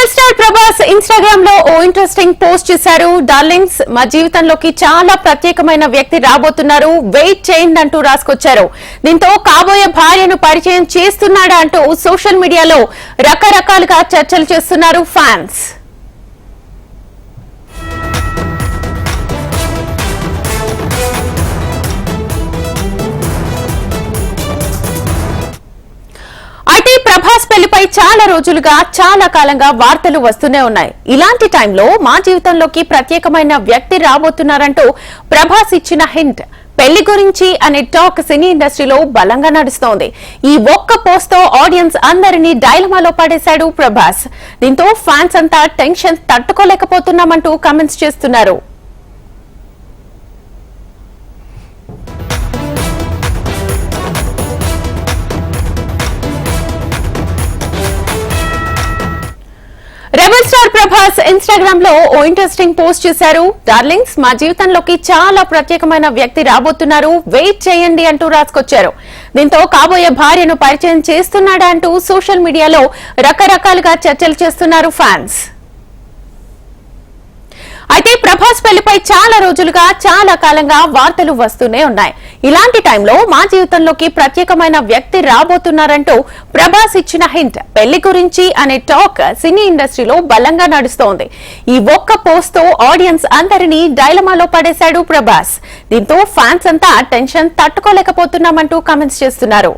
Rebel star Prabhas Instagram లో ఓ interesting post చేశారు. Darlings, మా జీవితంలోకి చాలా ప్రత్యేకమైన వ్యక్తి రాబోతున్నారు, వెయిట్ చేయండి అంటూ రాసుకొచ్చారు. దీంతో కాబోయే భార్యను పరిచయం చేస్తున్నాడా అంటూ సోషల్ మీడియాలో రకరకాలుగా చర్చలు చేస్తున్నారు ఫ్యాన్స్. అయితే ప్రభాస్ పెళ్లిపై చాలా రోజులుగా చాలా కాలంగా వార్తలు వస్తూనే ఉన్నాయి. ఇలాంటి టైంలో మా జీవితంలోకి ప్రత్యేకమైన వ్యక్తి రాబోతున్నారంటూ ప్రభాస్ ఇచ్చిన హింట్ పెళ్లి గురించి అనే టాక్ సినీ ఇండస్ట్రీలో బలంగా నడుస్తోంది. ఈ ఒక్క పోస్ట్ తో ఆడియన్స్ అందరినీ డైలమాలో పడేశాడు ప్రభాస్. దీంతో ఫ్యాన్స్ అంతా టెన్షన్ తట్టుకోలేకపోతున్నామంటూ కామెంట్స్ చేస్తున్నారు. రెబల్ స్టార్ ప్రభాస్ ఇన్స్టాగ్రామ్ లో ఓ ఇంట్రెస్టింగ్ పోస్ట్ చేశారు. డార్లింగ్స్, మా జీవితంలోకి చాలా ప్రత్యేకమైన వ్యక్తి రాబోతున్నారు, వెయిట్ చేయండి అంటూ రాసుకొచ్చారు. దీంతో కాబోయే భార్యను పరిచయం చేస్తున్నాడా అంటూ సోషల్ మీడియాలో రకరకాలుగా చర్చలు చేస్తున్నారు ఫ్యాన్స్. అయితే ప్రభాస్ పెళ్లిపై చాలా రోజులుగా చాలా కాలంగా వార్తలు వస్తూనే ఉన్నాయి. ఇలాంటి టైంలో మా జీవితంలోకి ప్రత్యేకమైన వ్యక్తి రాబోతున్నారంటూ ప్రభాస్ ఇచ్చిన హింట్ పెళ్లి గురించి అనే టాక్ సినీ ఇండస్ట్రీలో బలంగా నడుస్తోంది. ఈ ఒక్క పోస్ట్ తో ఆడియన్స్ అందరినీ డైలమాలో పడేశాడు ప్రభాస్. దీంతో ఫ్యాన్స్ అంతా టెన్షన్ తట్టుకోలేకపోతున్నామంటూ కామెంట్స్ చేస్తున్నారు.